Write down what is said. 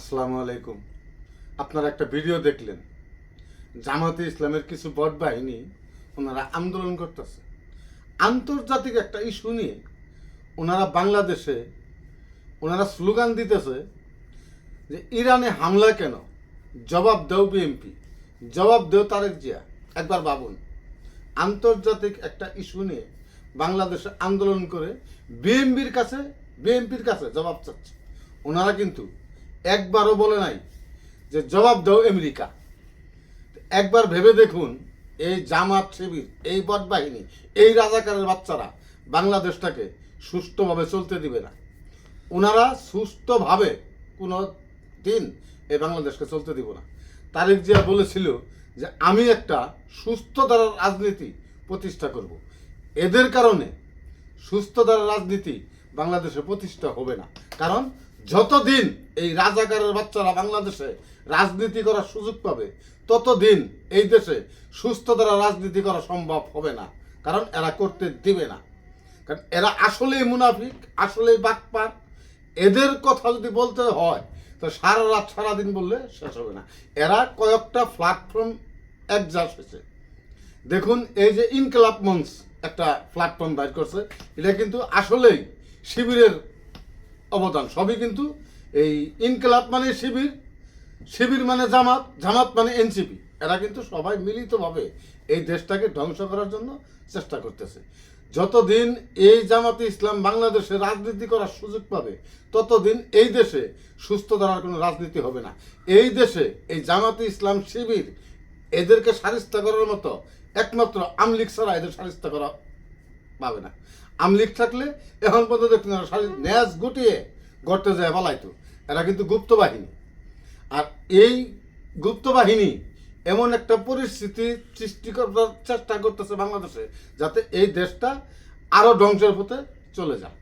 আসসালামু আলাইকুম। আপনারা একটা ভিডিও দেখলেন, জামাতে ইসলামের কিছু বট বাহিনী ওনারা আন্দোলন করতেছে, আন্তর্জাতিক একটা ইস্যু নিয়ে। ওনারা বাংলাদেশে ওনারা স্লোগান দিতেছে যে ইরানে হামলা কেন, জবাব দেও বিএনপি, জবাব দেও তারেক জিয়া। একবার ভাবুন, আন্তর্জাতিক একটা ইস্যু নিয়ে বাংলাদেশে আন্দোলন করে বিএনপির কাছে জবাব চাচ্ছে। ওনারা কিন্তু একবারও বলে নাই যে জবাব দাও আমেরিকা। একবার ভেবে দেখুন, এই জামাত শিবির, এই বট বাহিনী, এই রাজাকারের বাচ্চারা বাংলাদেশটাকে সুষ্ঠুভাবে চলতে দিবে না। ওনারা সুস্থভাবে কোনো দিন এই বাংলাদেশকে চলতে দিব না। তারেক জিয়া বলেছিল যে আমি একটা সুস্থ ধারার রাজনীতি প্রতিষ্ঠা করব। এদের কারণে সুস্থ ধারার রাজনীতি বাংলাদেশে প্রতিষ্ঠা হবে না। কারণ যতদিন এই রাজাকারের বাচ্চারা বাংলাদেশে রাজনীতি করার সুযোগ পাবে, ততদিন এই দেশে সুস্থ ধারার রাজনীতি করা সম্ভব হবে না। কারণ এরা করতে দিবে না। কারণ এরা আসলেই মুনাফিক, আসলেই বাটপার। এদের কথা যদি বলতে হয় তো সারা রাত সারাদিন বললে শেষ হবে না। এরা কয়েকটা প্ল্যাটফর্ম অ্যাডজাস্ট হয়েছে। দেখুন, এই যে ইনকলাব মঞ্চ একটা প্ল্যাটফর্ম বাইর করছে, এটা কিন্তু আসলেই শিবিরের অবদান। সবই কিন্তু এই ইনকলাব মানে শিবির, শিবির মানে জামাত, জামাত মানে এনসিপি। এরা কিন্তু সবাই মিলিতভাবে এই দেশটাকে ধ্বংস করার জন্য চেষ্টা করতেছে। যতদিন এই জামাতে ইসলাম বাংলাদেশে রাজনীতি করার সুযোগ পাবে, ততদিন এই দেশে সুস্থ ধারার কোনো রাজনীতি হবে না। এই দেশে এই জামাতে ইসলাম শিবির এদেরকে সারিস্তা করার মতো একমাত্র আমলিগ ছাড়া এদের সারিস্তা করা পাবে না। আমলিগ থাকলে এখন পর্যন্ত ন্যাস গুটিয়ে গড়তে যায় পালাইতো। এরা কিন্তু গুপ্ত বাহিনী। আর এই গুপ্ত বাহিনী এমন একটা পরিস্থিতি সৃষ্টি করার চেষ্টা করতেছে বাংলাদেশে, যাতে এই দেশটা আরো ধ্বংসের পথে চলে যায়।